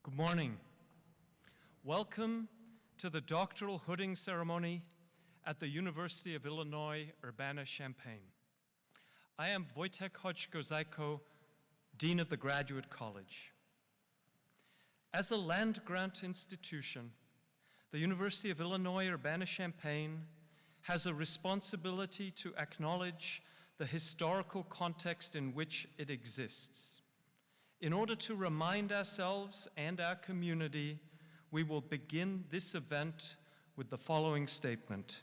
Good morning. Welcome to the doctoral hooding ceremony at the University of Illinois, Urbana-Champaign. I am Wojtek Hodźko-Zajko, Dean of the Graduate College. As a land-grant institution, the University of Illinois, Urbana-Champaign has a responsibility to acknowledge the historical context in which it exists. In order to remind ourselves and our community, we will begin this event with the following statement.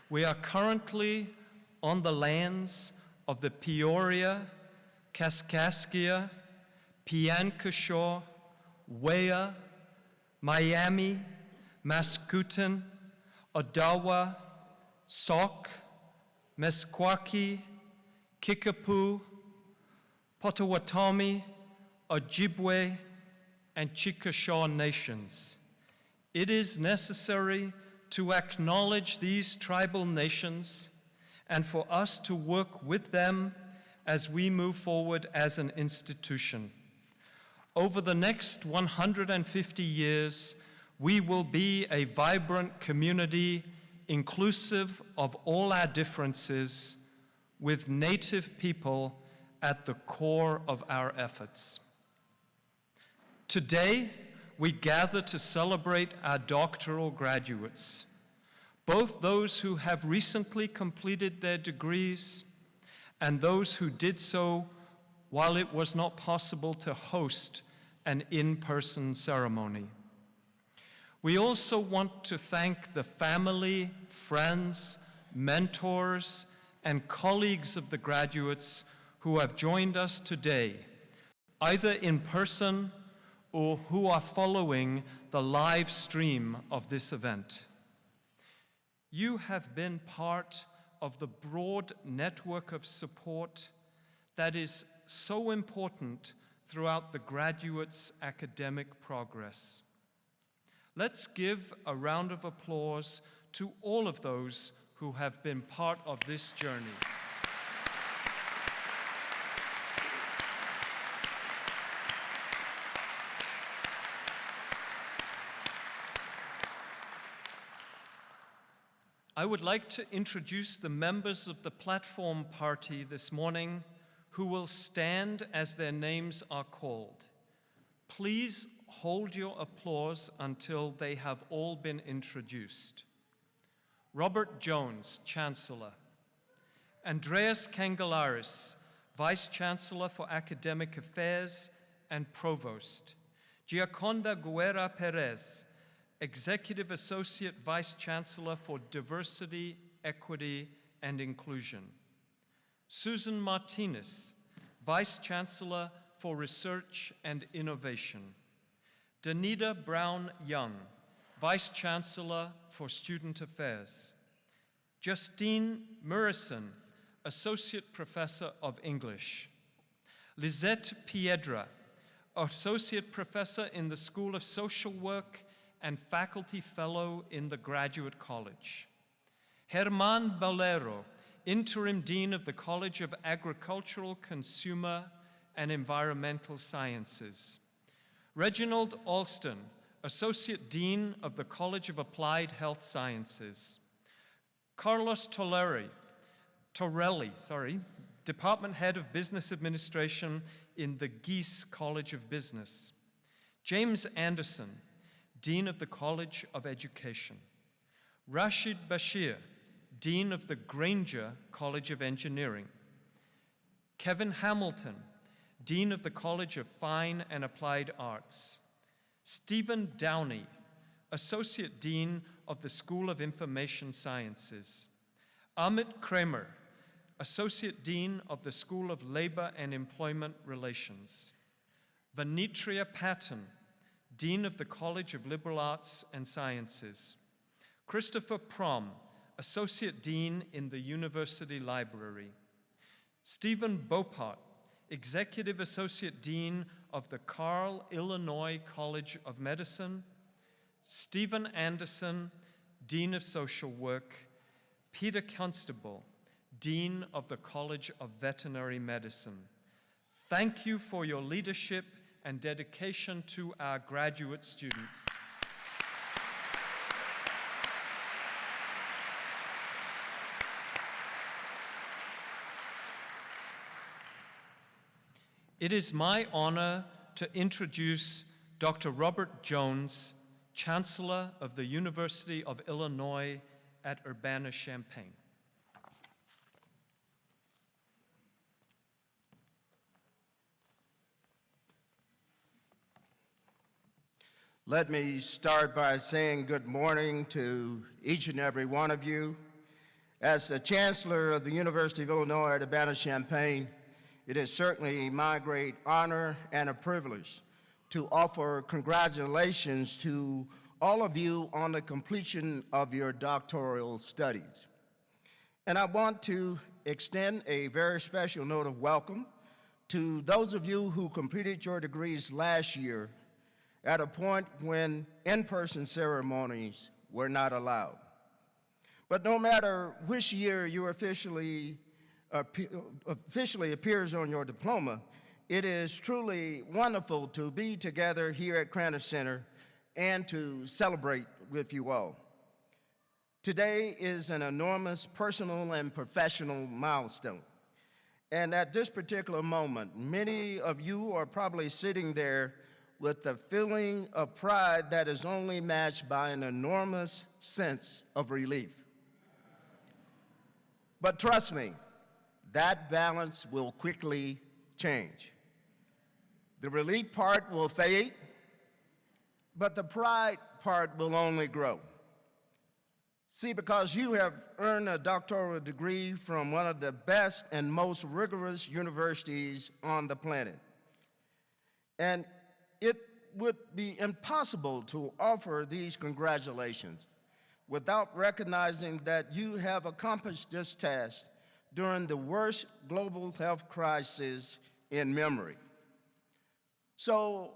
We are currently on the lands of the Peoria, Kaskaskia, Piankashaw, Wea, Miami, Mascoutin, Odawa, Sauk, Meskwaki, Kickapoo, Potawatomi, Ojibwe, and Chickasaw nations. It is necessary to acknowledge these tribal nations and for us to work with them as we move forward as an institution. Over the next 150 years, we will be a vibrant community inclusive of all our differences, with Native people at the core of our efforts. Today, we gather to celebrate our doctoral graduates, both those who have recently completed their degrees and those who did so while it was not possible to host an in-person ceremony. We also want to thank the family, friends, mentors, and colleagues of the graduates who have joined us today, either in person or who are following the live stream of this event. You have been part of the broad network of support that is so important throughout the graduates' academic progress. Let's give a round of applause to all of those who have been part of this journey. I would like to introduce the members of the platform party this morning who will stand as their names are called. Please hold your applause until they have all been introduced. Robert Jones, Chancellor. Andreas Kangalaris, Vice Chancellor for Academic Affairs and Provost. Gioconda Guerra Perez, Executive Associate Vice Chancellor for Diversity, Equity, and Inclusion. Susan Martinez, Vice Chancellor for Research and Innovation. Danita Brown Young, Vice Chancellor for Student Affairs. Justine Murison, Associate Professor of English. Lisette Piedra, Associate Professor in the School of Social Work and Faculty Fellow in the Graduate College. Germán Bolero, Interim Dean of the College of Agricultural, Consumer, and Environmental Sciences. Reginald Alston, Associate Dean of the College of Applied Health Sciences. Carlos Torelli, Department Head of Business Administration in the Geese College of Business. James Anderson, Dean of the College of Education. Rashid Bashir, Dean of the Granger College of Engineering. Kevin Hamilton, Dean of the College of Fine and Applied Arts. Stephen Downey, Associate Dean of the School of Information Sciences. Amit Kramer, Associate Dean of the School of Labor and Employment Relations. Vanitria Patton, Dean of the College of Liberal Arts and Sciences. Christopher Prom, Associate Dean in the University Library. Stephen Bopart, Executive Associate Dean of the Carle, Illinois College of Medicine. Stephen Anderson, Dean of Social Work. Peter Constable, Dean of the College of Veterinary Medicine. Thank you for your leadership and dedication to our graduate students. It is my honor to introduce Dr. Robert Jones, Chancellor of the University of Illinois at Urbana-Champaign. Let me start by saying good morning to each and every one of you. As the Chancellor of the University of Illinois at Urbana-Champaign, it is certainly my great honor and a privilege to offer congratulations to all of you on the completion of your doctoral studies. And I want to extend a very special note of welcome to those of you who completed your degrees last year at a point when in-person ceremonies were not allowed. But no matter which year you officially appears on your diploma, it is truly wonderful to be together here at Krannert Center and to celebrate with you all. Today is an enormous personal and professional milestone. And at this particular moment, many of you are probably sitting there with a feeling of pride that is only matched by an enormous sense of relief. But trust me, that balance will quickly change. The relief part will fade, but the pride part will only grow. See, because you have earned a doctoral degree from one of the best and most rigorous universities on the planet. And it would be impossible to offer these congratulations without recognizing that you have accomplished this task during the worst global health crisis in memory. So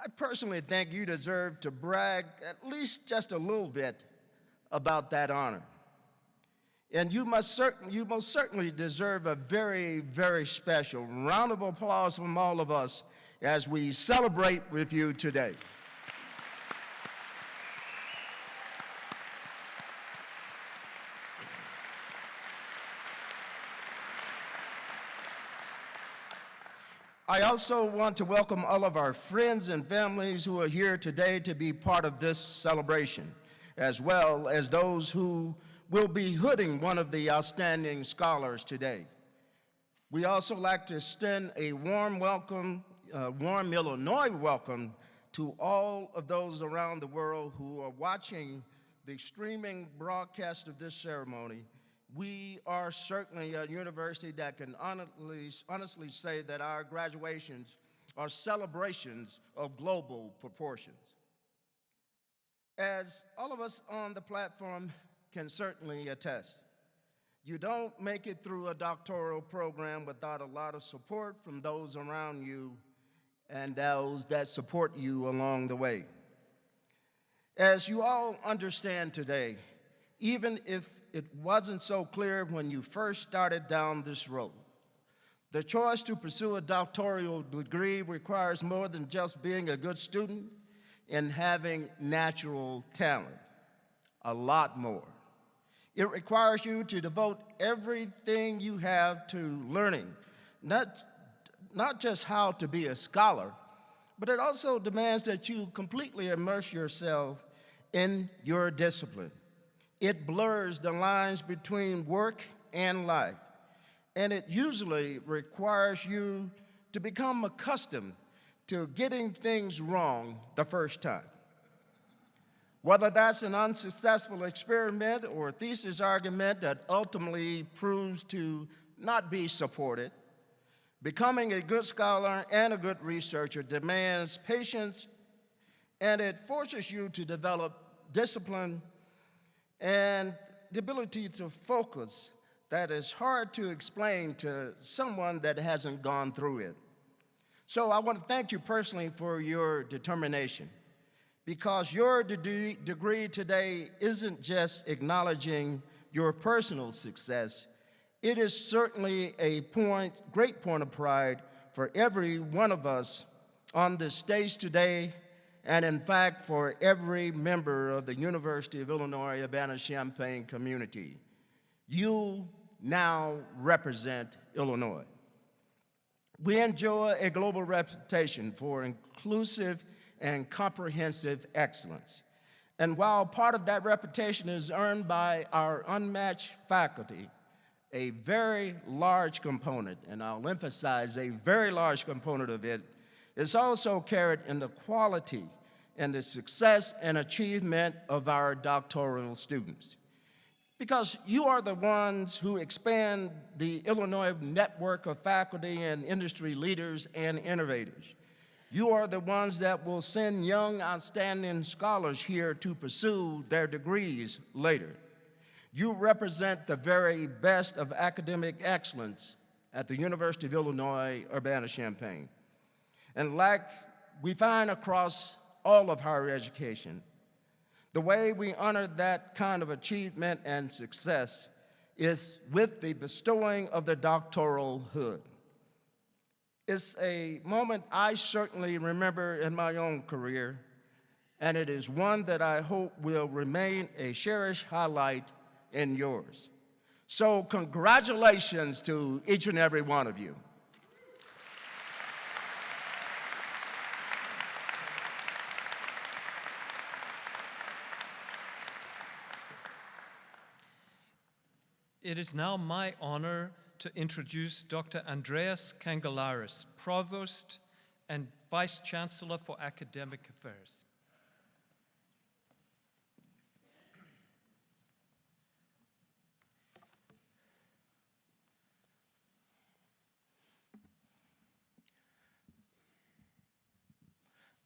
I personally think you deserve to brag at least just a little bit about that honor. And you most certainly deserve a very, very special round of applause from all of us as we celebrate with you today. I also want to welcome all of our friends and families who are here today to be part of this celebration, as well as those who will be hooding one of the outstanding scholars today. We also like to extend a warm Illinois welcome to all of those around the world who are watching the streaming broadcast of this ceremony. We are certainly a university that can honestly say that our graduations are celebrations of global proportions. As all of us on the platform can certainly attest, you don't make it through a doctoral program without a lot of support from those around you and those that support you along the way. As you all understand today, even if it wasn't so clear when you first started down this road, the choice to pursue a doctoral degree requires more than just being a good student and having natural talent, a lot more. It requires you to devote everything you have to learning, not just how to be a scholar, but it also demands that you completely immerse yourself in your discipline. It blurs the lines between work and life, and it usually requires you to become accustomed to getting things wrong the first time. Whether that's an unsuccessful experiment or a thesis argument that ultimately proves to not be supported, becoming a good scholar and a good researcher demands patience, and it forces you to develop discipline and the ability to focus that is hard to explain to someone that hasn't gone through it. So I want to thank you personally for your determination, because your degree today isn't just acknowledging your personal success, it is certainly a great point of pride for every one of us on the stage today, and in fact for every member of the University of Illinois Urbana-Champaign community. You now represent Illinois. We enjoy a global reputation for inclusive and comprehensive excellence. And while part of that reputation is earned by our unmatched faculty, a very large component, and I'll emphasize a very large component of it, is also carried in the quality and the success and achievement of our doctoral students. Because you are the ones who expand the Illinois network of faculty and industry leaders and innovators. You are the ones that will send young, outstanding scholars here to pursue their degrees later. You represent the very best of academic excellence at the University of Illinois Urbana-Champaign. And like we find across all of higher education, the way we honor that kind of achievement and success is with the bestowing of the doctoral hood. It's a moment I certainly remember in my own career, and it is one that I hope will remain a cherished highlight in yours. So congratulations to each and every one of you. It is now my honor to introduce Dr. Andreas Kangelaris, Provost and Vice Chancellor for Academic Affairs.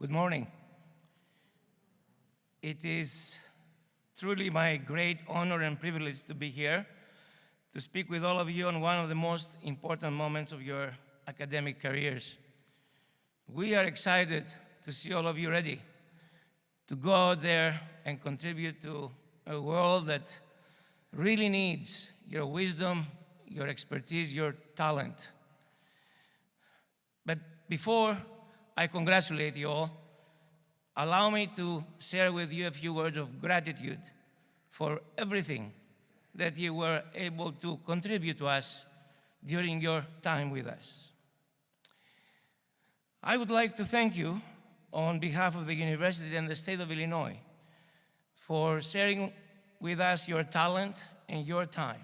Good morning. It is truly my great honor and privilege to be here to speak with all of you on one of the most important moments of your academic careers. We are excited to see all of you ready to go out there and contribute to a world that really needs your wisdom, your expertise, your talent. But before I congratulate you all, allow me to share with you a few words of gratitude for everything that you were able to contribute to us during your time with us. I would like to thank you on behalf of the University and the State of Illinois for sharing with us your talent and your time,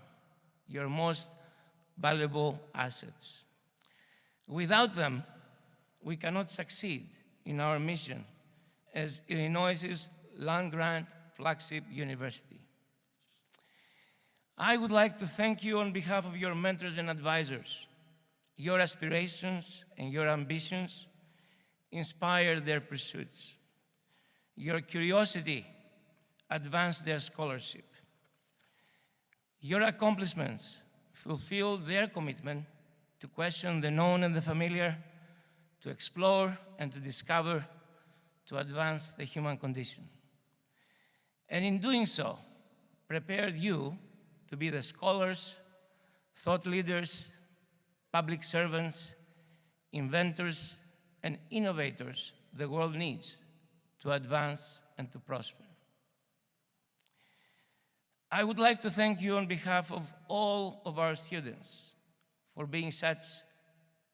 your most valuable assets. Without them, we cannot succeed in our mission as Illinois' land-grant flagship university. I would like to thank you on behalf of your mentors and advisors. Your aspirations and your ambitions inspired their pursuits. Your curiosity advanced their scholarship. Your accomplishments fulfilled their commitment to question the known and the familiar, to explore and to discover, to advance the human condition. And in doing so, prepared you to be the scholars, thought leaders, public servants, inventors, and innovators the world needs to advance and to prosper. I would like to thank you on behalf of all of our students for being such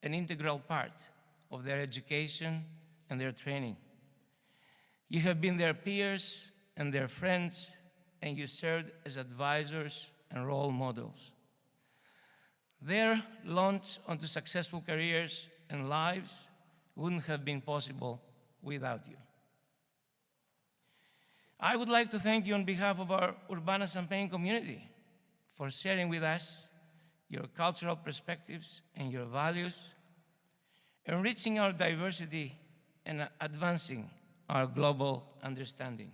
an integral part of their education and their training. You have been their peers and their friends, and you served as advisors and role models. Their launch onto successful careers and lives wouldn't have been possible without you. I would like to thank you on behalf of our Urbana-Champaign community for sharing with us your cultural perspectives and your values, enriching our diversity and advancing our global understanding.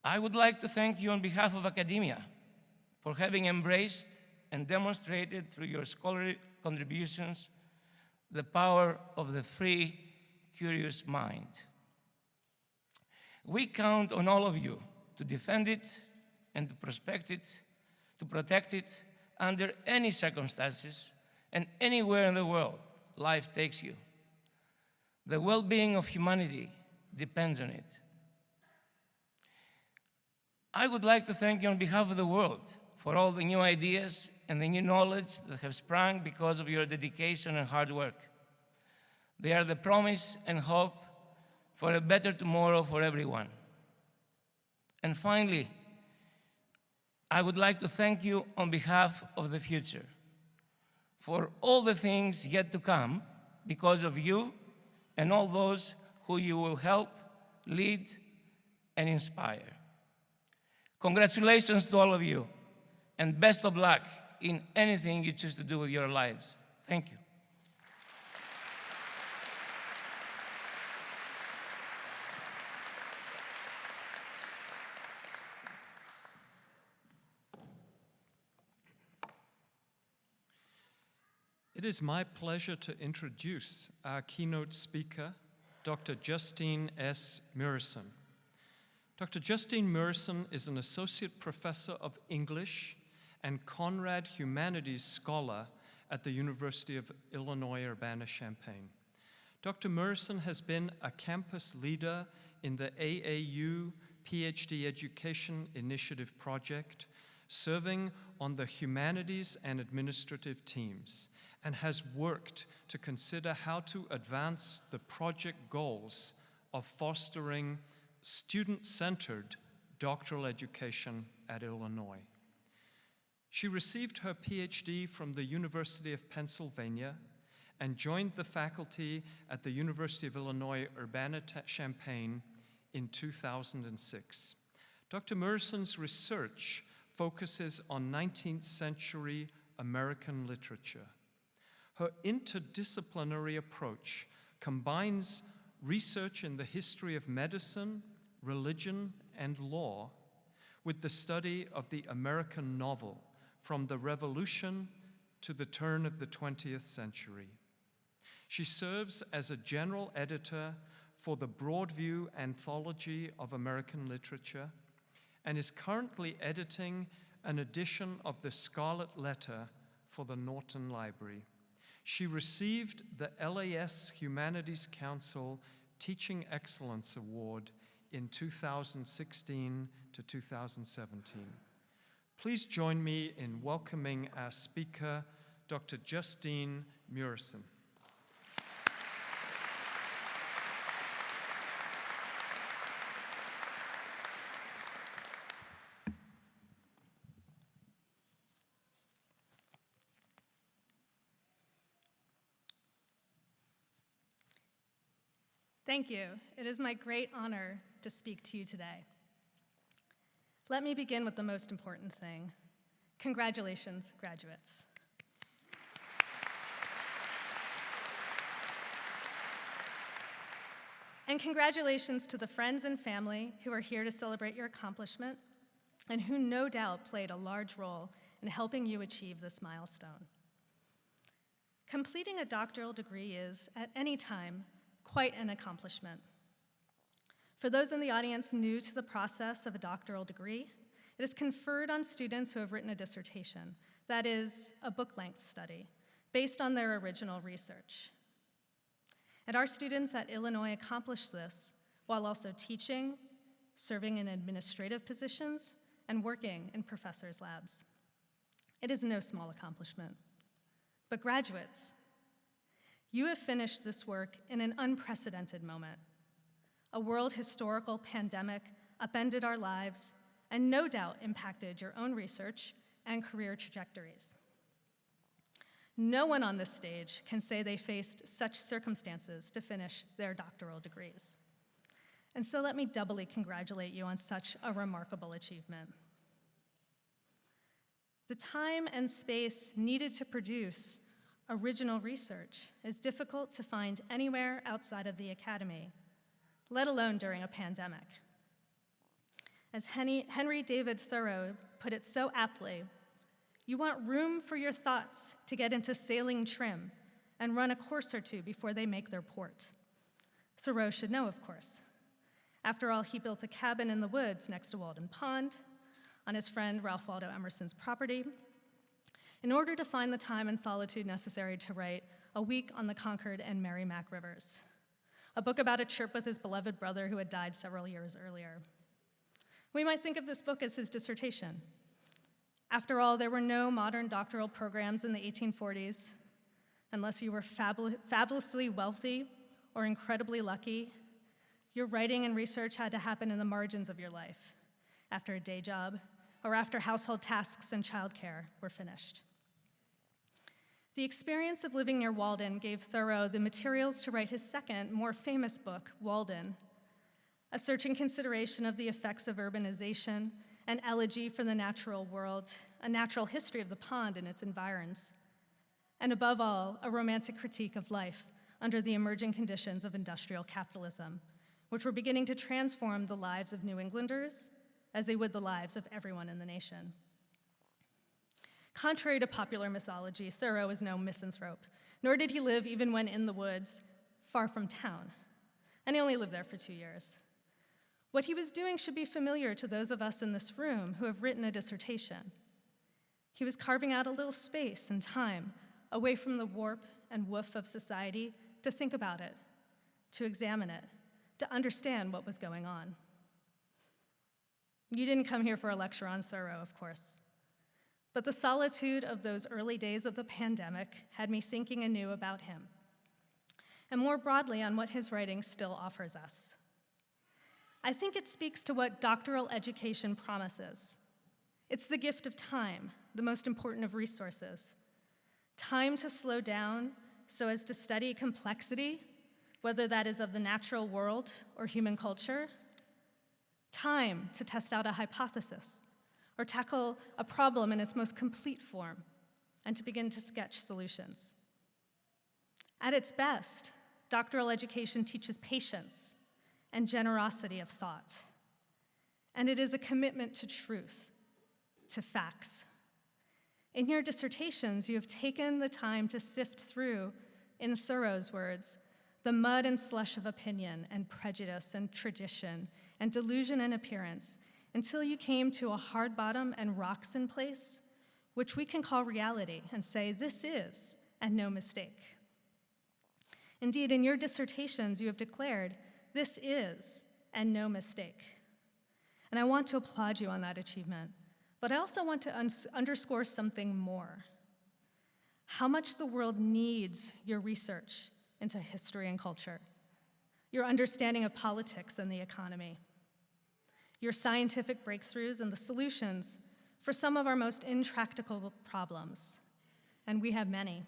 I would like to thank you on behalf of academia for having embraced and demonstrated through your scholarly contributions the power of the free, curious mind. We count on all of you to defend it and to protect it under any circumstances and anywhere in the world life takes you The well-being of humanity depends on it. I would like to thank you on behalf of the world for all the new ideas and the new knowledge that have sprung because of your dedication and hard work. They are the promise and hope for a better tomorrow for everyone. And finally, I would like to thank you on behalf of the future for all the things yet to come because of you and all those who you will help, lead, and inspire. Congratulations to all of you, and best of luck in anything you choose to do with your lives. Thank you. It is my pleasure to introduce our keynote speaker, Dr. Justine S. Murison. Dr. Justine Murison is an associate professor of English and Conrad Humanities Scholar at the University of Illinois Urbana-Champaign. Dr. Murison has been a campus leader in the AAU PhD Education Initiative Project, serving on the humanities and administrative teams, and has worked to consider how to advance the project goals of fostering student-centered doctoral education at Illinois. She received her PhD from the University of Pennsylvania and joined the faculty at the University of Illinois Urbana-Champaign in 2006. Dr. Murison's research focuses on 19th century American literature. Her interdisciplinary approach combines research in the history of medicine, religion, and law with the study of the American novel from the Revolution to the turn of the 20th century. She serves as a general editor for the Broadview Anthology of American Literature and is currently editing an edition of the Scarlet Letter for the Norton Library. She received the LAS Humanities Council Teaching Excellence Award in 2016 to 2017. Please join me in welcoming our speaker, Dr. Justine Murison. Thank you. It is my great honor to speak to you today. Let me begin with the most important thing. Congratulations, graduates. And congratulations to the friends and family who are here to celebrate your accomplishment and who no doubt played a large role in helping you achieve this milestone. Completing a doctoral degree is, at any time, quite an accomplishment. For those in the audience new to the process of a doctoral degree, it is conferred on students who have written a dissertation, that is, a book-length study, based on their original research. And our students at Illinois accomplish this while also teaching, serving in administrative positions, and working in professors' labs. It is no small accomplishment. But graduates, you have finished this work in an unprecedented moment. A world historical pandemic upended our lives and no doubt impacted your own research and career trajectories. No one on this stage can say they faced such circumstances to finish their doctoral degrees. And so let me doubly congratulate you on such a remarkable achievement. The time and space needed to produce original research is difficult to find anywhere outside of the academy, let alone during a pandemic. As Henry David Thoreau put it so aptly, you want room for your thoughts to get into sailing trim and run a course or two before they make their port. Thoreau should know, of course. After all, he built a cabin in the woods next to Walden Pond on his friend Ralph Waldo Emerson's property in order to find the time and solitude necessary to write A Week on the Concord and Merrimack Rivers. a book about a trip with his beloved brother who had died several years earlier. We might think of this book as his dissertation. After all, there were no modern doctoral programs in the 1840s. Unless you were fabulously wealthy or incredibly lucky, your writing and research had to happen in the margins of your life, after a day job, or after household tasks and childcare were finished. The experience of living near Walden gave Thoreau the materials to write his second, more famous book, Walden, a searching consideration of the effects of urbanization, an elegy for the natural world, a natural history of the pond and its environs, and above all, a romantic critique of life under the emerging conditions of industrial capitalism, which were beginning to transform the lives of New Englanders as they would the lives of everyone in the nation. Contrary to popular mythology, Thoreau was no misanthrope, nor did he live even when in the woods, far from town, and he only lived there for 2 years. What he was doing should be familiar to those of us in this room who have written a dissertation. He was carving out a little space and time away from the warp and woof of society to think about it, to examine it, to understand what was going on. You didn't come here for a lecture on Thoreau, of course, but the solitude of those early days of the pandemic had me thinking anew about him, and more broadly on what his writing still offers us. I think it speaks to what doctoral education promises. It's the gift of time, the most important of resources. Time to slow down so as to study complexity, whether that is of the natural world or human culture. Time to test out a hypothesis or tackle a problem in its most complete form and to begin to sketch solutions. At its best, doctoral education teaches patience and generosity of thought. And it is a commitment to truth, to facts. In your dissertations, you have taken the time to sift through, in Thoreau's words, the mud and slush of opinion and prejudice and tradition and delusion and appearance until you came to a hard bottom and rocks in place, which we can call reality and say, this is, and no mistake. Indeed, in your dissertations, you have declared, this is, and no mistake. And I want to applaud you on that achievement, but I also want to underscore something more. How much the world needs your research into history and culture, your understanding of politics and the economy, your scientific breakthroughs and the solutions for some of our most intractable problems, and we have many.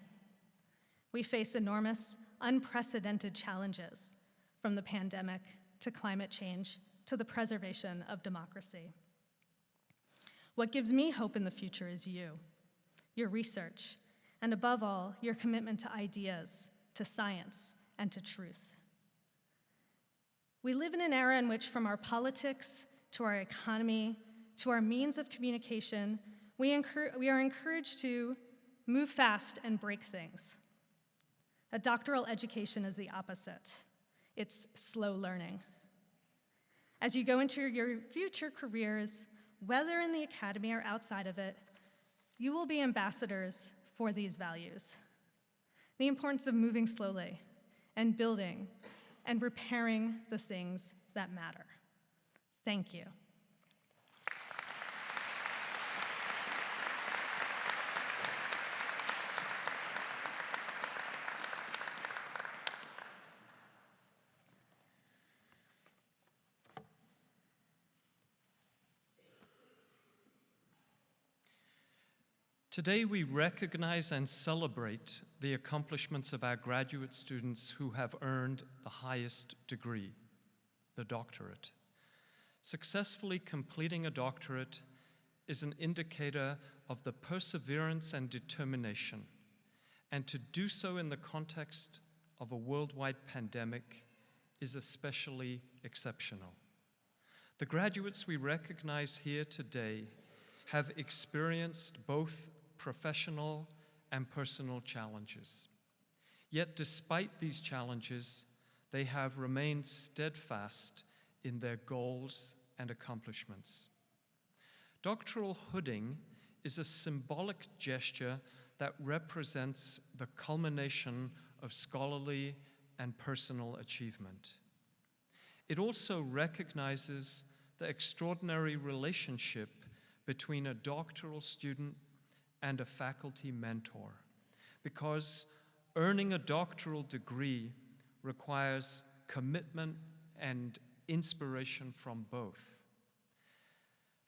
We face enormous, unprecedented challenges, from the pandemic to climate change to the preservation of democracy. What gives me hope in the future is you, your research, and above all, your commitment to ideas, to science, and to truth. We live in an era in which, from our politics to our economy to our means of communication, we are encouraged to move fast and break things. A doctoral education is the opposite. It's slow learning. As you go into your future careers, whether in the academy or outside of it, you will be ambassadors for these values. The importance of moving slowly and building and repairing the things that matter. Thank you. Today, we recognize and celebrate the accomplishments of our graduate students who have earned the highest degree, the doctorate. Successfully completing a doctorate is an indicator of the perseverance and determination, and to do so in the context of a worldwide pandemic is especially exceptional. The graduates we recognize here today have experienced both professional and personal challenges. Yet despite these challenges, they have remained steadfast in their goals and accomplishments. Doctoral hooding is a symbolic gesture that represents the culmination of scholarly and personal achievement. It also recognizes the extraordinary relationship between a doctoral student and a faculty mentor, because earning a doctoral degree requires commitment and inspiration from both.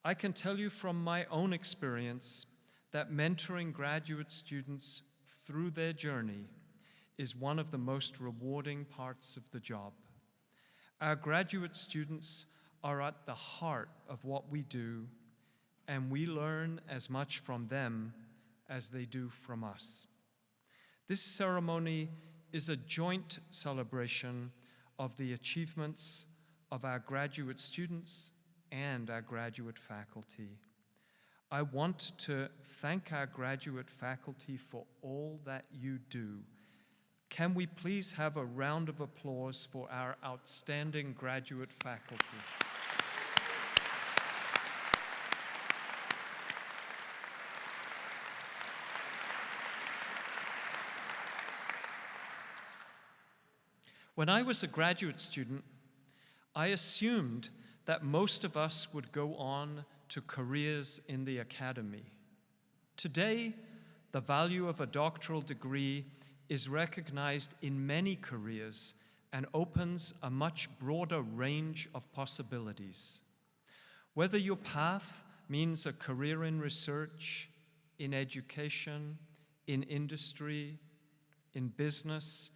I can tell you from my own experience that mentoring graduate students through their journey is one of the most rewarding parts of the job. Our graduate students are at the heart of what we do, and we learn as much from them as they do from us. This ceremony is a joint celebration of the achievements of our graduate students and our graduate faculty. I want to thank our graduate faculty for all that you do. Can we please have a round of applause for our outstanding graduate faculty? When I was a graduate student, I assumed that most of us would go on to careers in the academy. Today, the value of a doctoral degree is recognized in many careers and opens a much broader range of possibilities. Whether your path means a career in research, in education, in industry, in business,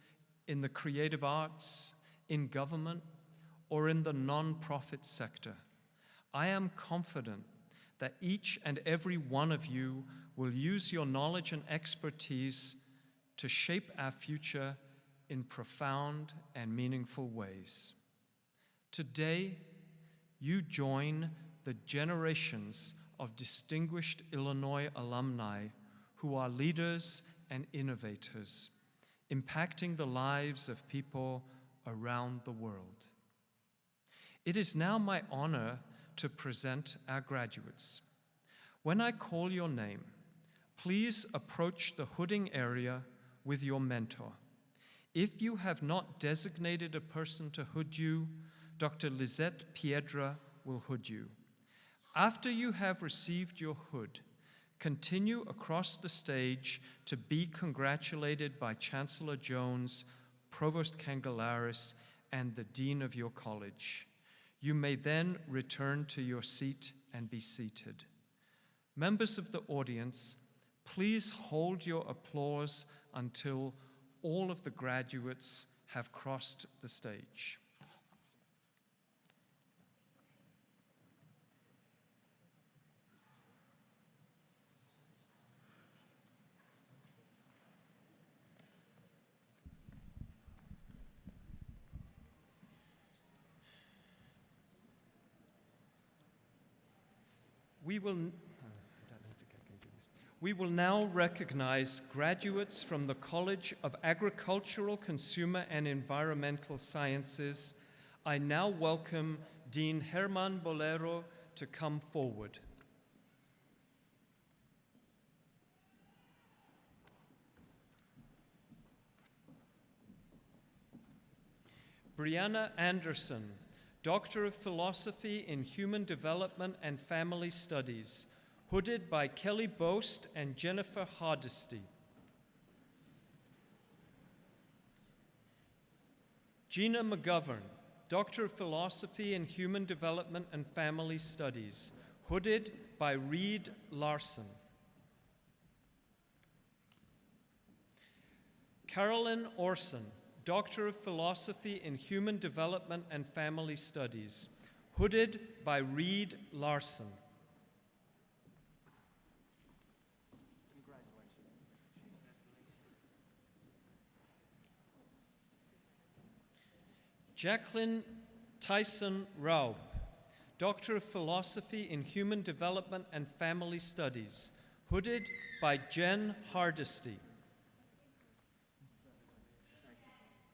in the creative arts, in government, or in the nonprofit sector, I am confident that each and every one of you will use your knowledge and expertise to shape our future in profound and meaningful ways. Today, you join the generations of distinguished Illinois alumni who are leaders and innovators, impacting the lives of people around the world. It is now my honor to present our graduates. When I call your name, please approach the hooding area with your mentor. If you have not designated a person to hood you, Dr. Lizette Piedra will hood you. After you have received your hood, continue across the stage to be congratulated by Chancellor Jones, Provost Cangelaris, and the Dean of your college. You may then return to your seat and be seated. Members of the audience, please hold your applause until all of the graduates have crossed the stage. We will now recognize graduates from the College of Agricultural, Consumer, and Environmental Sciences. I now welcome Dean Herman Bolero to come forward. Brianna Anderson, Doctor of Philosophy in Human Development and Family Studies, hooded by Kelly Boast and Jennifer Hardesty. Gina McGovern, Doctor of Philosophy in Human Development and Family Studies, hooded by Reed Larson. Carolyn Orson, Doctor of Philosophy in Human Development and Family Studies, hooded by Reed Larson. Jacqueline Tyson Raub, Doctor of Philosophy in Human Development and Family Studies, hooded by Jen Hardesty.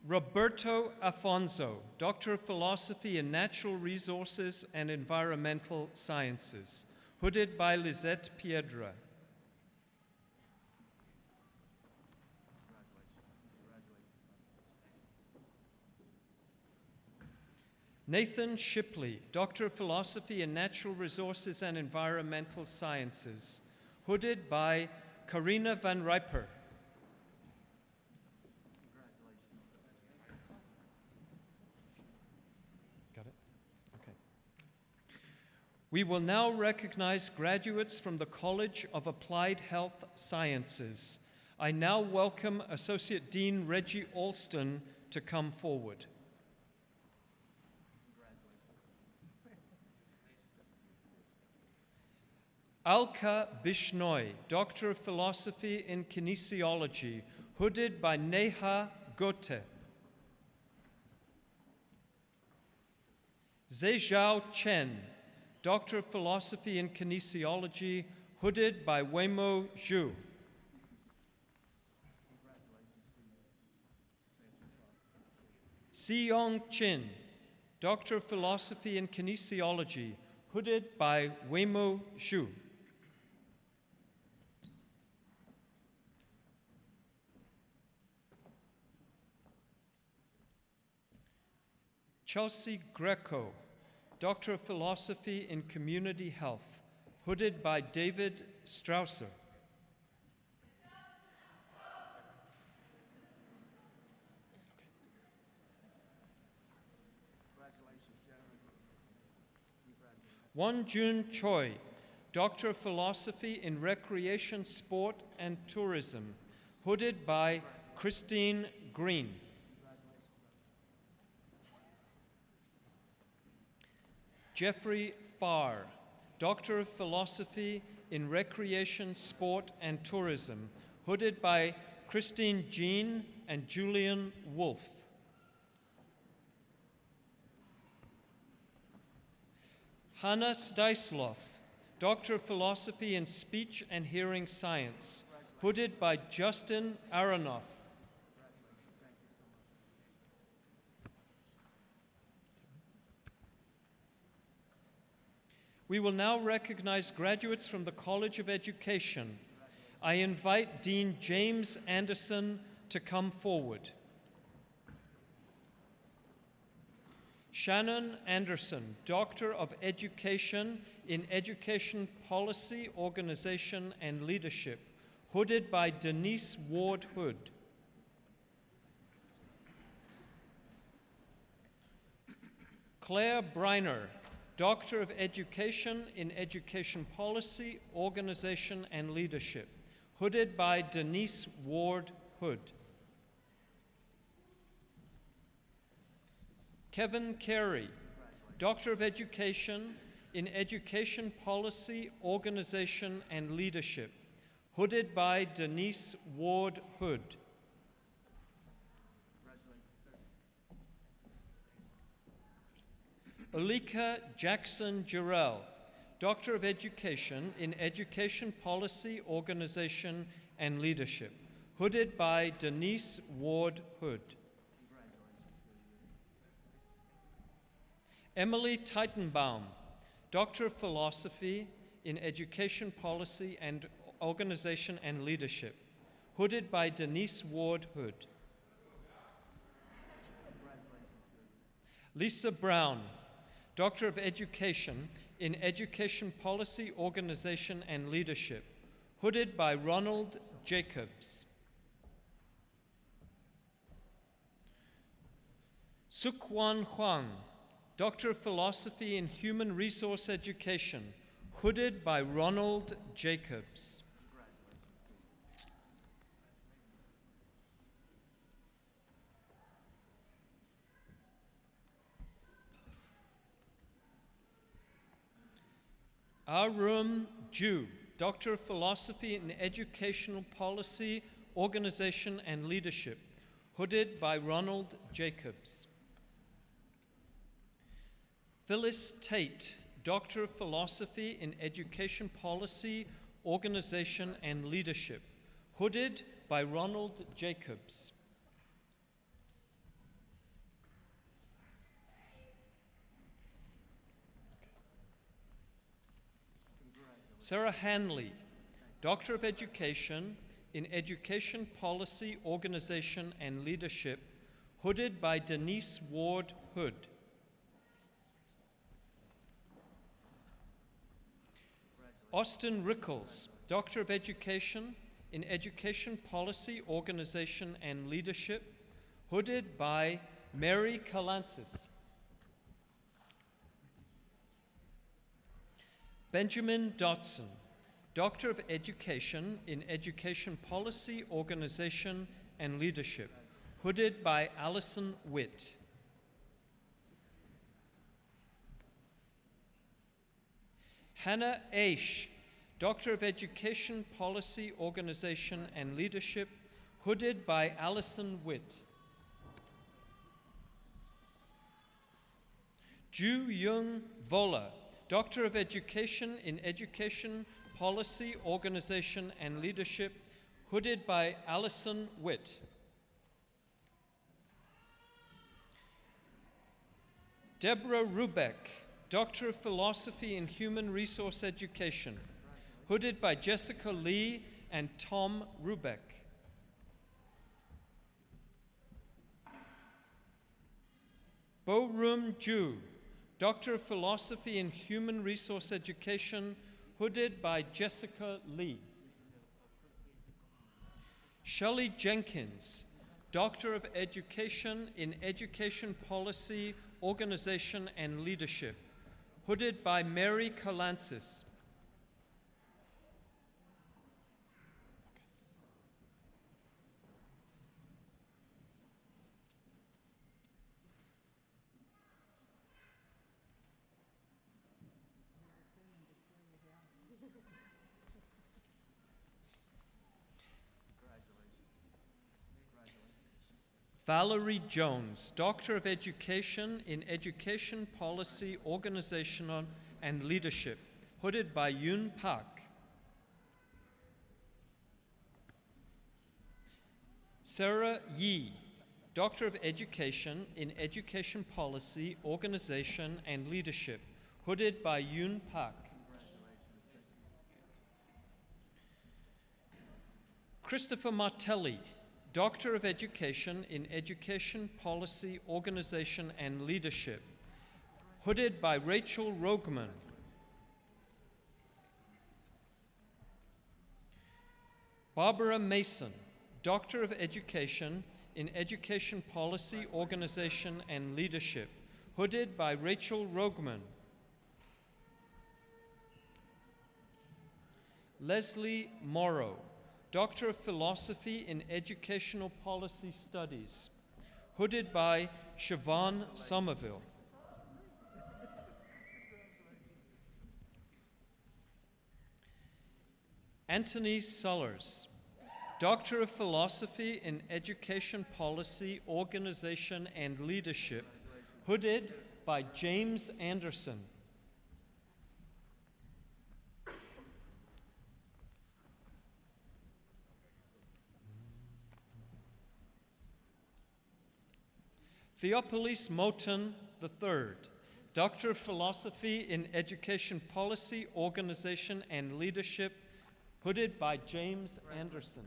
Roberto Afonso, Doctor of Philosophy in Natural Resources and Environmental Sciences, hooded by Lizette Piedra. Nathan Shipley, Doctor of Philosophy in Natural Resources and Environmental Sciences, hooded by Karina van Riper. Got it? Okay. We will now recognize graduates from the College of Applied Health Sciences. I now welcome Associate Dean Reggie Alston to come forward. Alka Bishnoi, Doctor of Philosophy in Kinesiology, hooded by Neha Gote. Zhejiao Chen, Doctor of Philosophy in Kinesiology, hooded by Weimo Zhu. Siyong Chin, Doctor of Philosophy in Kinesiology, hooded by Weimo Zhu. Chelsea Greco, Doctor of Philosophy in Community Health, hooded by David Strausser. Wonjun Choi, Doctor of Philosophy in Recreation, Sport, and Tourism, hooded by Christine Green. Jeffrey Farr, Doctor of Philosophy in Recreation, Sport, and Tourism, hooded by Christine Jean and Julian Wolfe. Hannah Steisloff, Doctor of Philosophy in Speech and Hearing Science, hooded by Justin Aronoff. We will now recognize graduates from the College of Education. I invite Dean James Anderson to come forward. Shannon Anderson, Doctor of Education in Education Policy, Organization, and Leadership, hooded by Denise Ward Hood. Claire Briner, Doctor of Education in Education Policy, Organization, and Leadership, hooded by Denise Ward Hood. Kevin Carey, Doctor of Education in Education Policy, Organization, and Leadership, hooded by Denise Ward Hood. Alika Jackson Jarrell, Doctor of Education in Education Policy, Organization, and Leadership, hooded by Denise Ward Hood. Emily Teitenbaum, Doctor of Philosophy in Education Policy and Organization and Leadership, hooded by Denise Ward Hood. Lisa Brown, Doctor of Education in Education Policy, Organization, and Leadership, hooded by Ronald Jacobs. Sukwon Huang, Doctor of Philosophy in Human Resource Education, hooded by Ronald Jacobs. Arum Ju, Doctor of Philosophy in Educational Policy, Organization, and Leadership, hooded by Ronald Jacobs. Phyllis Tate, Doctor of Philosophy in Education Policy, Organization, and Leadership, hooded by Ronald Jacobs. Sarah Hanley, Doctor of Education in Education Policy, Organization, and Leadership, hooded by Denise Ward Hood. Austin Rickles, Doctor of Education in Education Policy, Organization, and Leadership, hooded by Mary Kalansis. Benjamin Dotson, Doctor of Education in Education Policy, Organization, and Leadership, hooded by Allison Witt. Hannah Aish, Doctor of Education Policy, Organization, and Leadership, hooded by Allison Witt. Ju Young Vola, Doctor of Education in Education Policy, Organization, and Leadership, hooded by Allison Witt. Deborah Rubeck, Doctor of Philosophy in Human Resource Education, hooded by Jessica Lee and Tom Rubeck. Bo-Rum Ju, Doctor of Philosophy in Human Resource Education, hooded by Jessica Lee. Shelley Jenkins, Doctor of Education in Education Policy, Organization, and Leadership, hooded by Mary Kalansis. Valerie Jones, Doctor of Education in Education Policy, Organizational, and Leadership, hooded by Yoon Park. Sarah Yee, Doctor of Education in Education Policy, Organization, and Leadership, hooded by Yoon Park. Christopher Martelli, Doctor of Education in Education Policy, Organization, and Leadership, hooded by Rachel Rogman. Barbara Mason, Doctor of Education in Education Policy, Organization, and Leadership, hooded by Rachel Rogman. Leslie Morrow, Doctor of Philosophy in Educational Policy Studies, hooded by Siobhan Somerville. Anthony Sullers, Doctor of Philosophy in Education Policy, Organization, and Leadership, hooded by James Anderson. Theopolis Moton III, Doctor of Philosophy in Education Policy, Organization, and Leadership, hooded by James Anderson.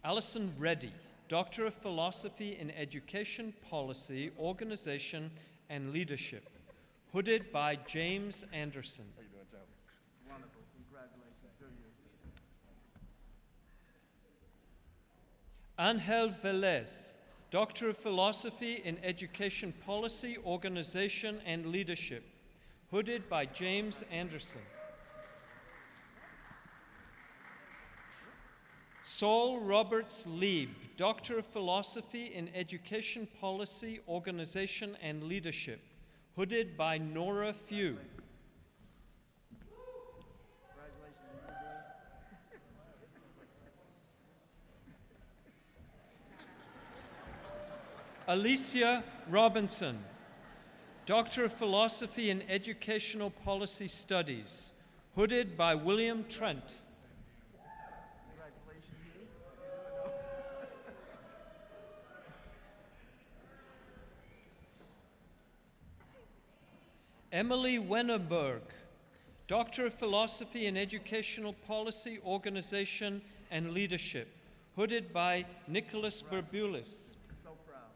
Allison Reddy, Doctor of Philosophy in Education Policy, Organization, and Leadership, hooded by James Anderson. Wonderful. Congratulations to you. Angel Velez, Doctor of Philosophy in Education Policy, Organization, and Leadership, hooded by James Anderson. Saul Roberts Lieb, Doctor of Philosophy in Education Policy, Organization, and Leadership, hooded by Nora Few. Alicia Robinson, Doctor of Philosophy in Educational Policy Studies, hooded by William Trent. Emily Wennerberg, Doctor of Philosophy in Educational Policy, Organization, and Leadership, hooded by Nicholas Berbulis. So proud.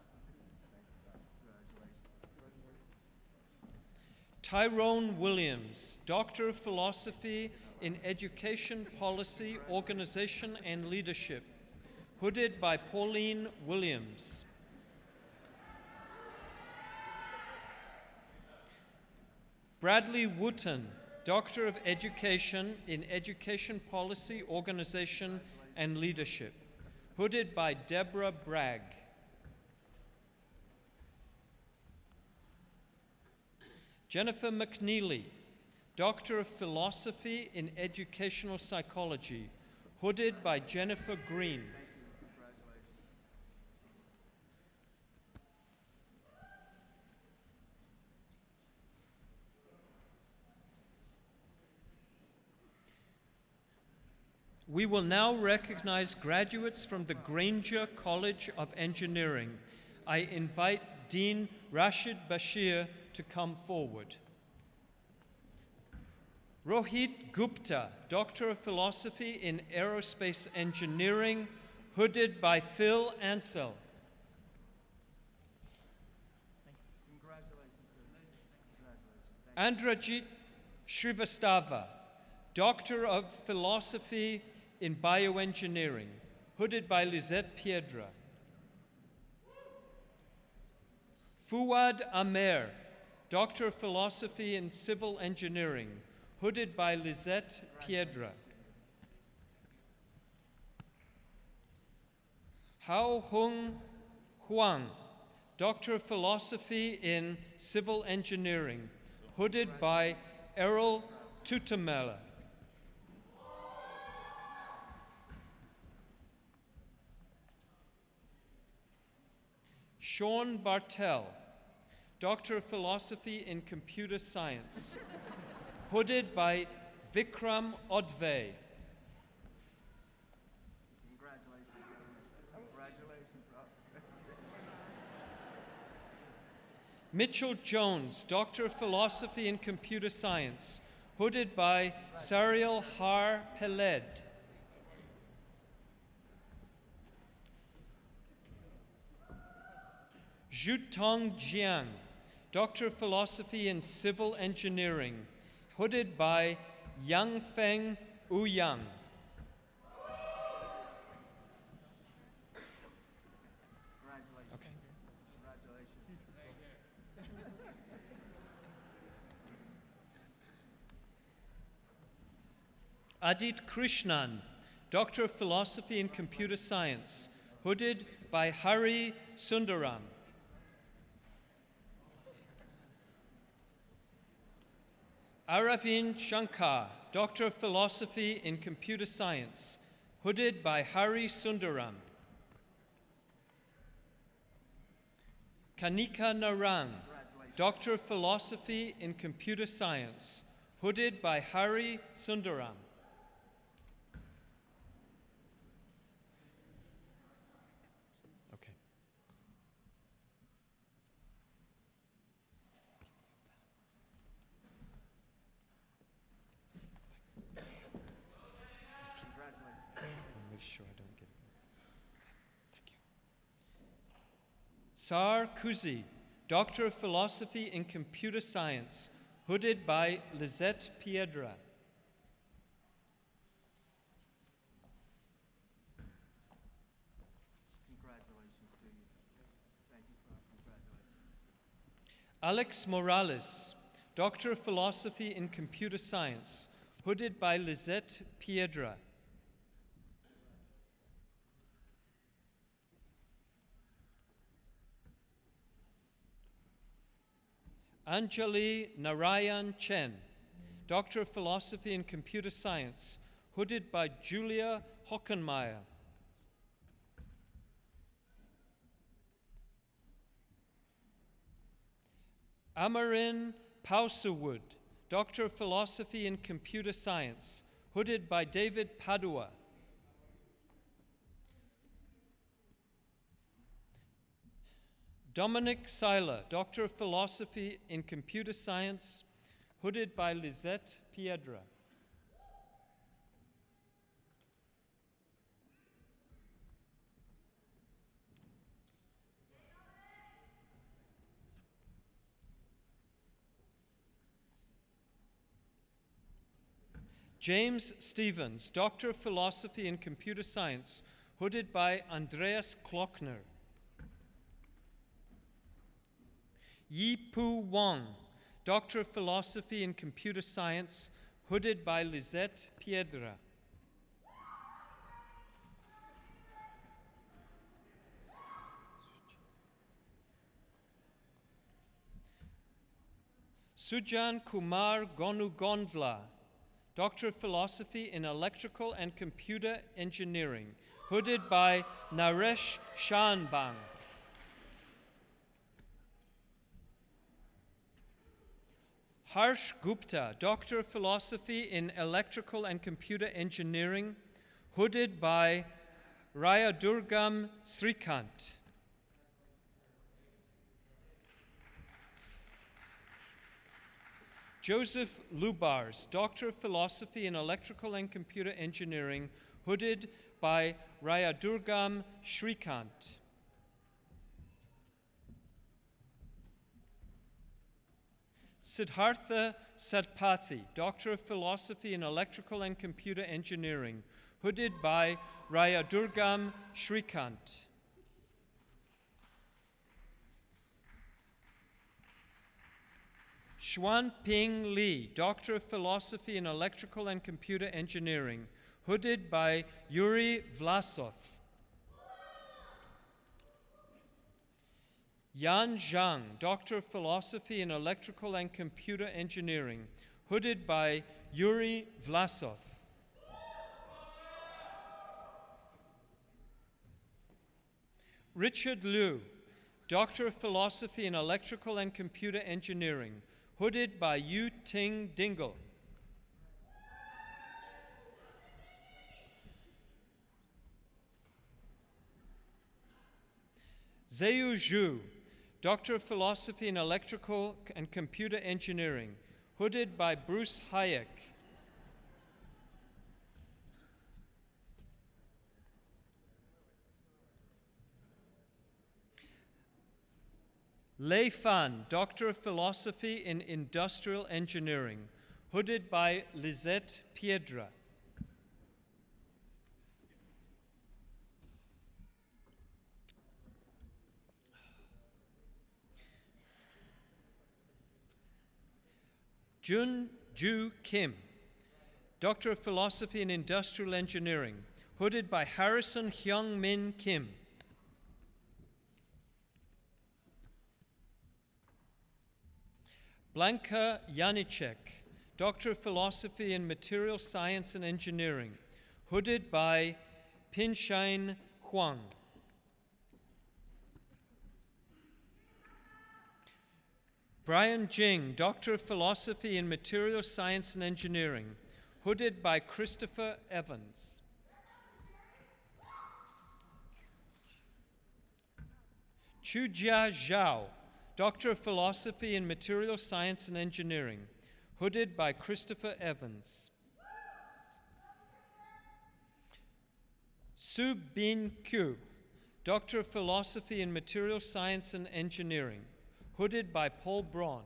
Tyrone Williams, Doctor of Philosophy in Education Policy, Organization, and Leadership, hooded by Pauline Williams. Bradley Wooten, Doctor of Education in Education Policy, Organization, and Leadership, hooded by Deborah Bragg. Jennifer McNeely, Doctor of Philosophy in Educational Psychology, hooded by Jennifer Green. We will now recognize graduates from the Granger College of Engineering. I invite Dean Rashid Bashir to come forward. Rohit Gupta, Doctor of Philosophy in Aerospace Engineering, hooded by Phil Ansell. Andrajit Srivastava, Doctor of Philosophy in Bioengineering, hooded by Lisette Piedra. Fuad Amer, Doctor of Philosophy in Civil Engineering, hooded by Lisette Piedra. Hao Hung Huang, Doctor of Philosophy in Civil Engineering, hooded by Errol Tutamela. Sean Bartell, Doctor of Philosophy in Computer Science, hooded by Vikram Odve. Mitchell Jones, Doctor of Philosophy in Computer Science, hooded by Sariel Har Peled. Zhutong Jiang, Doctor of Philosophy in Civil Engineering, hooded by Yangfeng Ouyang. Okay. Adit Krishnan, Doctor of Philosophy in Computer Science, hooded by Hari Sundaram. Aravind Shankar, Doctor of Philosophy in Computer Science, hooded by Hari Sundaram. Kanika Narang, Doctor of Philosophy in Computer Science, hooded by Hari Sundaram. Okay. Make sure I don't get it. Thank you. Sar Kuzi, Doctor of Philosophy in Computer Science, hooded by Lisette Piedra. Congratulations to you. Thank you for congratulations. Alex Morales, Doctor of Philosophy in Computer Science, hooded by Lisette Piedra. Anjali Narayan Chen, Doctor of Philosophy in Computer Science, hooded by Julia Hockenmeyer. Amarin Pauserwood, Doctor of Philosophy in Computer Science, hooded by David Padua. Dominic Seiler, Doctor of Philosophy in Computer Science, hooded by Lisette Piedra. James Stevens, Doctor of Philosophy in Computer Science, hooded by Andreas Klockner. Yi-Pu Wang, Doctor of Philosophy in Computer Science, hooded by Lisette Piedra. Sujan Kumar Gonugondla, Doctor of Philosophy in Electrical and Computer Engineering, hooded by Naresh Shanbang. Harsh Gupta, Doctor of Philosophy in Electrical and Computer Engineering, hooded by Rayadurgam Srikant. Joseph Lubars, Doctor of Philosophy in Electrical and Computer Engineering, hooded by Rayadurgam Shrikant. Siddhartha Satpathy, Doctor of Philosophy in Electrical and Computer Engineering, hooded by Rayadurgam Shrikant. Xuan Ping Li, Doctor of Philosophy in Electrical and Computer Engineering, hooded by Yuri Vlasov. Yan Zhang, Doctor of Philosophy in Electrical and Computer Engineering, hooded by Yuri Vlasov. Richard Liu, Doctor of Philosophy in Electrical and Computer Engineering, hooded by Yu Ting Dingle. Zeu Zhu, Doctor of Philosophy in Electrical and Computer Engineering, hooded by Bruce Hayek. Lei Fan, Doctor of Philosophy in Industrial Engineering, hooded by Lisette Piedra. Jun Ju Kim, Doctor of Philosophy in Industrial Engineering, hooded by Harrison Hyung Min Kim. Blanka Janicek, Doctor of Philosophy in Material Science and Engineering, hooded by Pinshain Huang. Brian Jing, Doctor of Philosophy in Material Science and Engineering, hooded by Christopher Evans. Chujia Zhao, Doctor of Philosophy in Material Science and Engineering, hooded by Christopher Evans. Su Bin Q, Doctor of Philosophy in Material Science and Engineering, hooded by Paul Braun.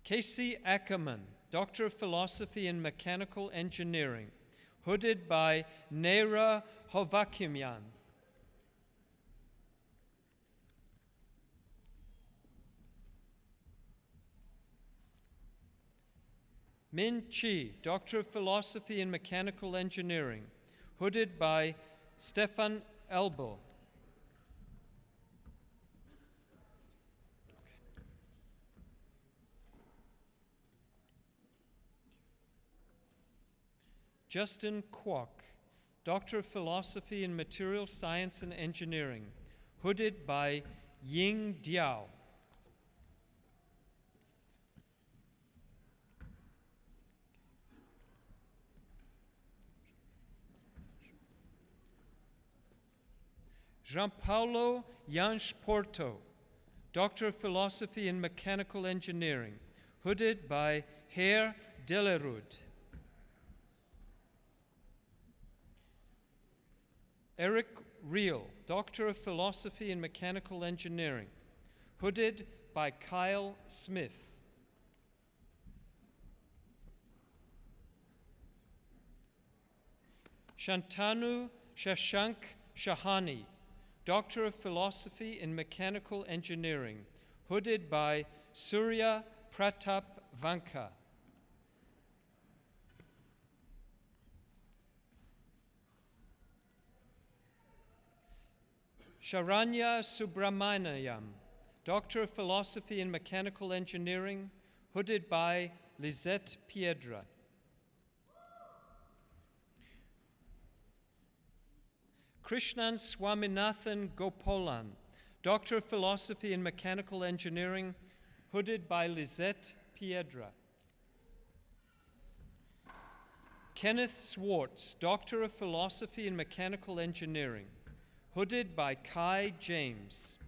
Casey Ackerman, Doctor of Philosophy in Mechanical Engineering, hooded by Neira Hovakimyan. Min Chi, Doctor of Philosophy in Mechanical Engineering, hooded by Stefan Elbo. Justin Kwok, Doctor of Philosophy in Material Science and Engineering, hooded by Ying Diao. Gianpaolo Jansch Porto, Doctor of Philosophy in Mechanical Engineering, hooded by Herr Delerud. Eric Reel, Doctor of Philosophy in Mechanical Engineering, hooded by Kyle Smith. Shantanu Shashank Shahani, Doctor of Philosophy in Mechanical Engineering, hooded by Surya Pratap Vanka. Sharanya Subramaniam, Doctor of Philosophy in Mechanical Engineering, hooded by Lisette Piedra. Krishnan Swaminathan Gopalan, Doctor of Philosophy in Mechanical Engineering, hooded by Lisette Piedra. Kenneth Swartz, Doctor of Philosophy in Mechanical Engineering, hooded by Kai James.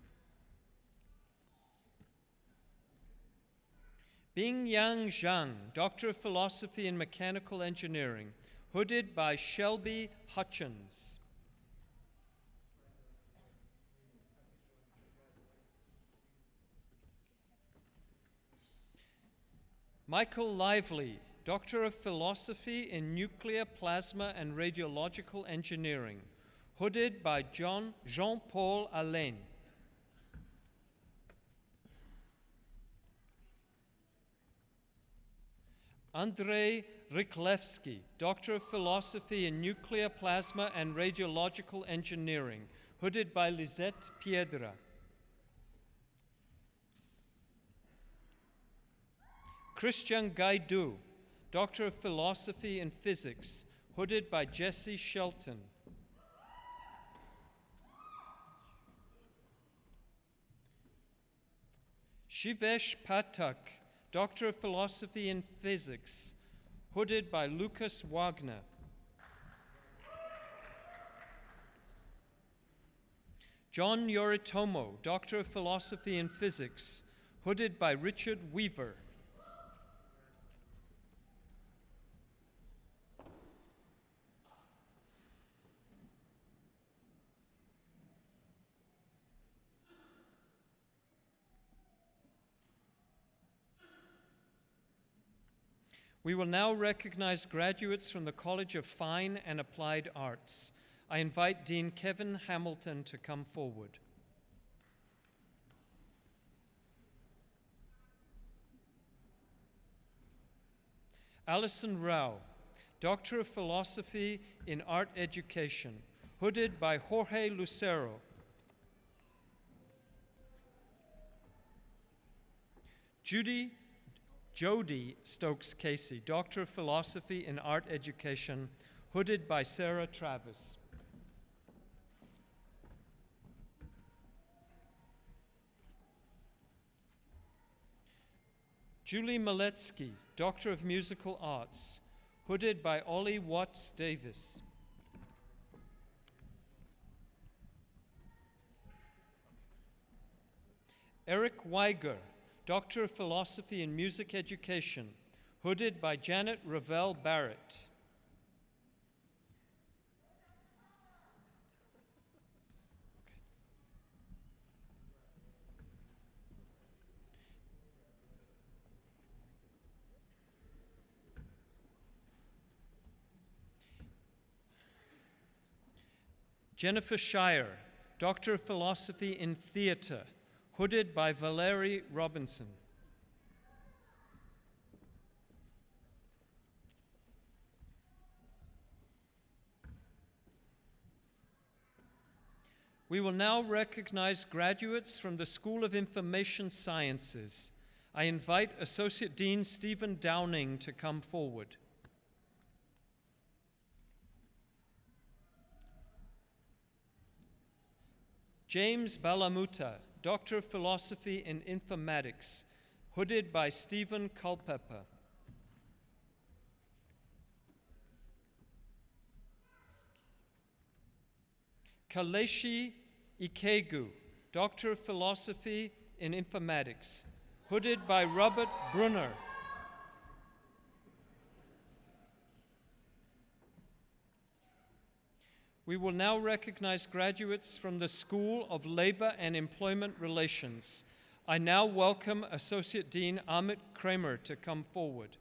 Bingyang Zhang, Doctor of Philosophy in Mechanical Engineering, hooded by Shelby Hutchins. Michael Lively, Doctor of Philosophy in Nuclear, Plasma, and Radiological Engineering, hooded by Jean-Paul Alain. Andrei Ryklevsky, Doctor of Philosophy in Nuclear, Plasma, and Radiological Engineering, hooded by Lisette Piedra. Christian Gaidu, Doctor of Philosophy in Physics, hooded by Jesse Shelton. Shivesh Pathak, Doctor of Philosophy in Physics, hooded by Lucas Wagner. John Yoritomo, Doctor of Philosophy in Physics, hooded by Richard Weaver. We will now recognize graduates from the College of Fine and Applied Arts. I invite Dean Kevin Hamilton to come forward. Alison Rao, Doctor of Philosophy in Art Education, hooded by Jorge Lucero. Jody Stokes Casey, Doctor of Philosophy in Art Education, hooded by Sarah Travis. Julie Maletsky, Doctor of Musical Arts, hooded by Ollie Watts Davis. Eric Weiger, Doctor of Philosophy in Music Education, hooded by Janet Ravel Barrett. Jennifer Shire, Doctor of Philosophy in Theatre, hooded by Valerie Robinson. We will now recognize graduates from the School of Information Sciences. I invite Associate Dean Stephen Downing to come forward. James Balamuta, Doctor of Philosophy in Informatics, hooded by Stephen Culpepper. Kaleshi Ikegu, Doctor of Philosophy in Informatics, hooded by Robert Brunner. We will now recognize graduates from the School of Labor and Employment Relations. I now welcome Associate Dean Amit Kramer to come forward.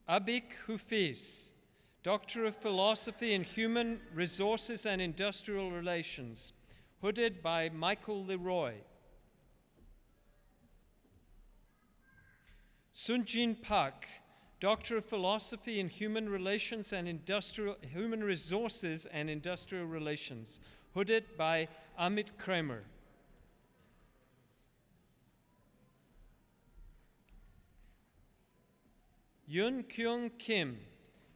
Abik Hufiz, Doctor of Philosophy in Human Resources and Industrial Relations, hooded by Michael Leroy. Sunjin Pak, Doctor of Philosophy in Human Resources and Industrial Relations, hooded by Amit Kramer. Yun Kyung Kim,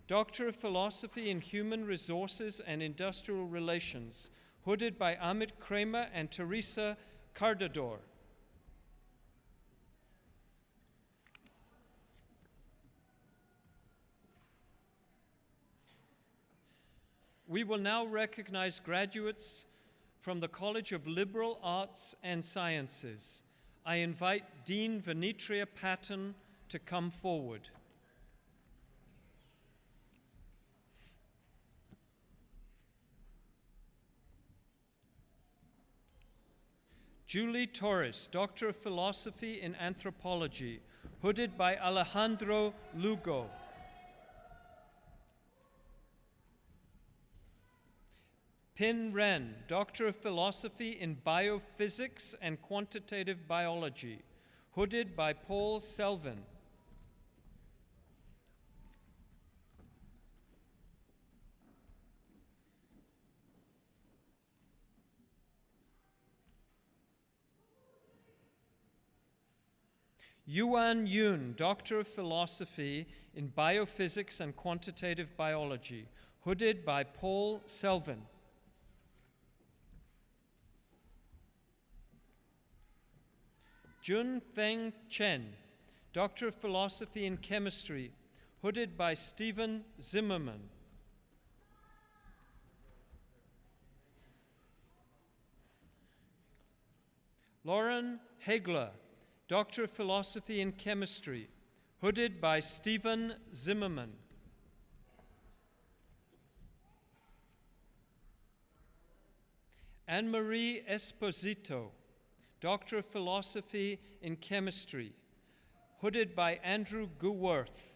Doctor of Philosophy in Human Resources and Industrial Relations, hooded by Amit Kramer and Teresa Cardador. We will now recognize graduates from the College of Liberal Arts and Sciences. I invite Dean Venetria Patton to come forward. Julie Torres, Doctor of Philosophy in Anthropology, hooded by Alejandro Lugo. Pin Ren, Doctor of Philosophy in Biophysics and Quantitative Biology, hooded by Paul Selvin. Yuan Yun, Doctor of Philosophy in Biophysics and Quantitative Biology, hooded by Paul Selvin. Jun Feng Chen, Doctor of Philosophy in Chemistry, hooded by Stephen Zimmerman. Lauren Hegler, Doctor of Philosophy in Chemistry, hooded by Stephen Zimmerman. Anne-Marie Esposito, Doctor of Philosophy in Chemistry, hooded by Andrew Guworth.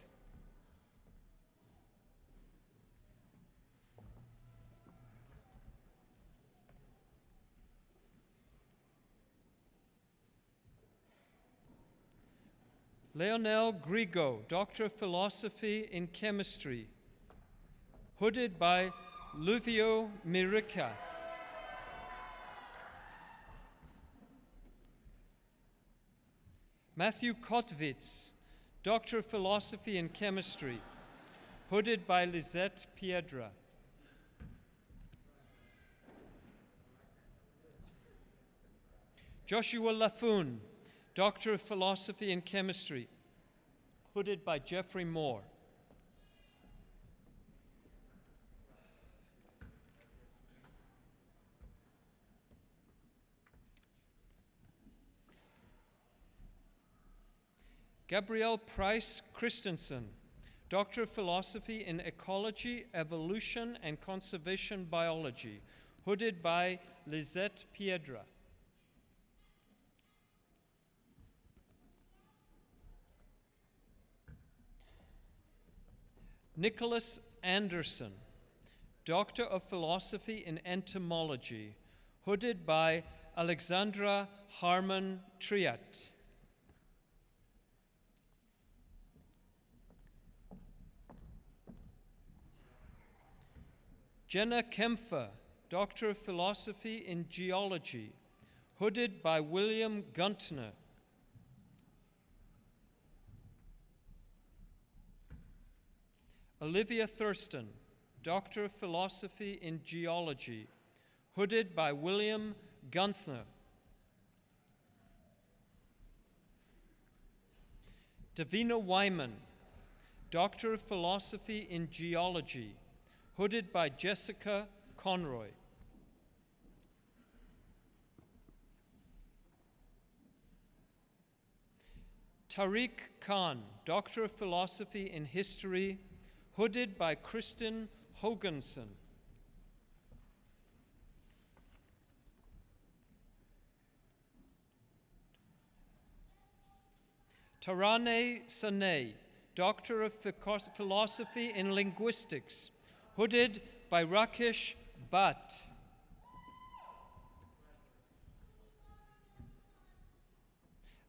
Leonel Grigo, Doctor of Philosophy in Chemistry, hooded by Luvio Mirica. Matthew Kotwitz, Doctor of Philosophy in Chemistry, hooded by Lisette Piedra. Joshua Laffoon, Doctor of Philosophy in Chemistry, hooded by Jeffrey Moore. Gabrielle Price Christensen, Doctor of Philosophy in Ecology, Evolution, and Conservation Biology, hooded by Lisette Piedra. Nicholas Anderson, Doctor of Philosophy in Entomology, hooded by Alexandra Harmon Triat. Jenna Kempfer, Doctor of Philosophy in Geology, hooded by William Guntner. Olivia Thurston, Doctor of Philosophy in Geology, hooded by William Gunther. Davina Wyman, Doctor of Philosophy in Geology, hooded by Jessica Conroy. Tariq Khan, Doctor of Philosophy in History, hooded by Kristen Hoganson. Tarane Sanay, Doctor of Philosophy in Linguistics, hooded by Rakesh Bhatt.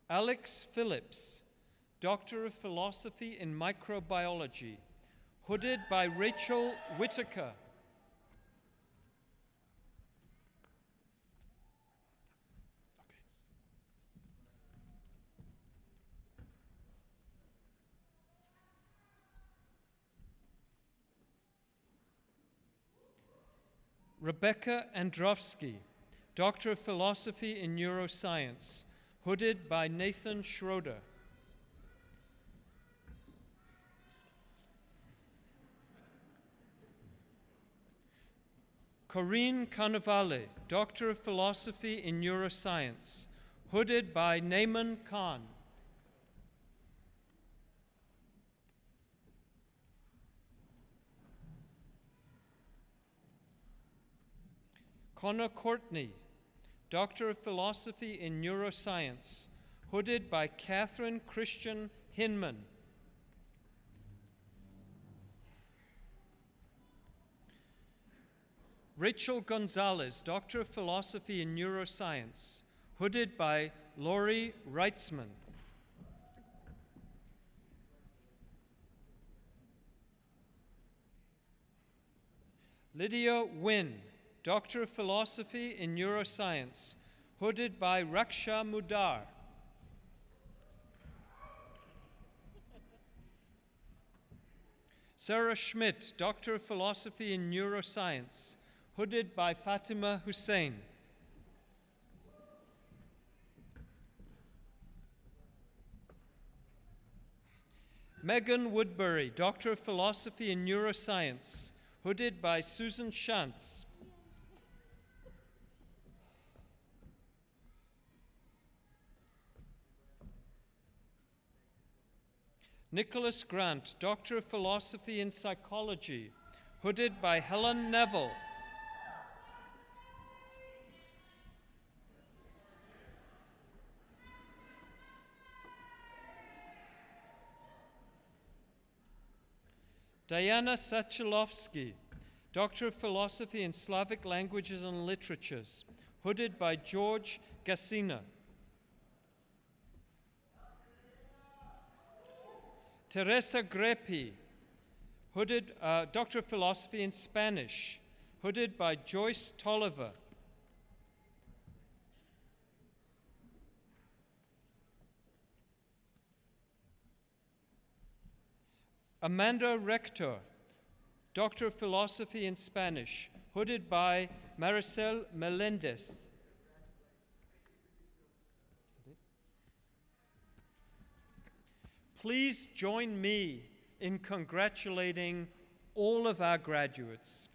Alex Phillips, Doctor of Philosophy in Microbiology, hooded by Rachel Whitaker. Rebecca Androvsky, Doctor of Philosophy in Neuroscience, hooded by Nathan Schroeder. Corinne Carnevale, Doctor of Philosophy in Neuroscience, hooded by Naiman Khan. Connor Courtney, Doctor of Philosophy in Neuroscience, hooded by Catherine Christian Hinman. Rachel Gonzalez, Doctor of Philosophy in Neuroscience, hooded by Lori Reitzman. Lydia Wynn, Doctor of Philosophy in Neuroscience, hooded by Raksha Mudar. Sarah Schmidt, Doctor of Philosophy in Neuroscience, hooded by Fatima Hussein. Megan Woodbury, Doctor of Philosophy in Neuroscience, hooded by Susan Shantz. Nicholas Grant, Doctor of Philosophy in Psychology, hooded by Helen Neville. Diana Sachilovsky, Doctor of Philosophy in Slavic Languages and Literatures, hooded by George Gassina. Teresa Greppi, Doctor of Philosophy in Spanish, hooded by Joyce Tolliver. Amanda Rector, Doctor of Philosophy in Spanish, hooded by Maricel Melendez. Please join me in congratulating all of our graduates.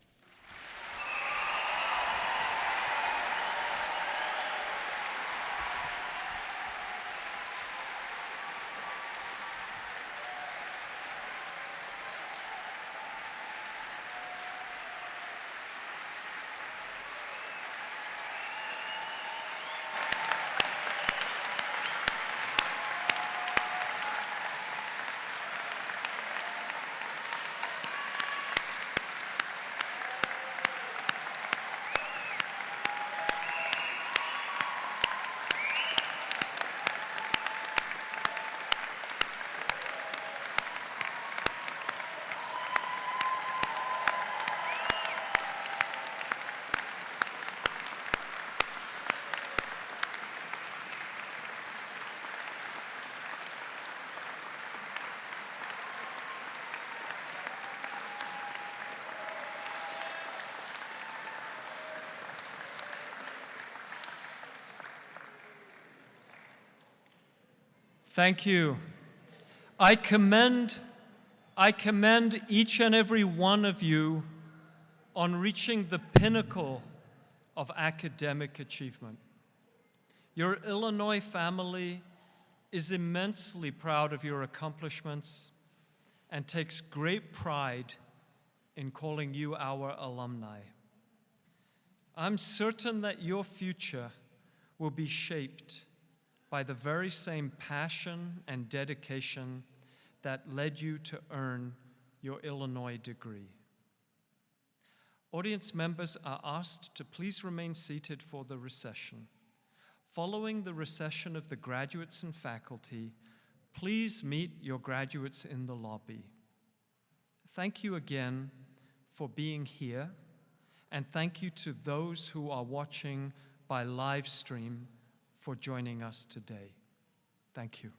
Thank you. I commend each and every one of you on reaching the pinnacle of academic achievement. Your Illinois family is immensely proud of your accomplishments and takes great pride in calling you our alumni. I'm certain that your future will be shaped by the very same passion and dedication that led you to earn your Illinois degree. Audience members are asked to please remain seated for the recession. Following the recession of the graduates and faculty, please meet your graduates in the lobby. Thank you again for being here, and thank you to those who are watching by live stream for joining us today. Thank you.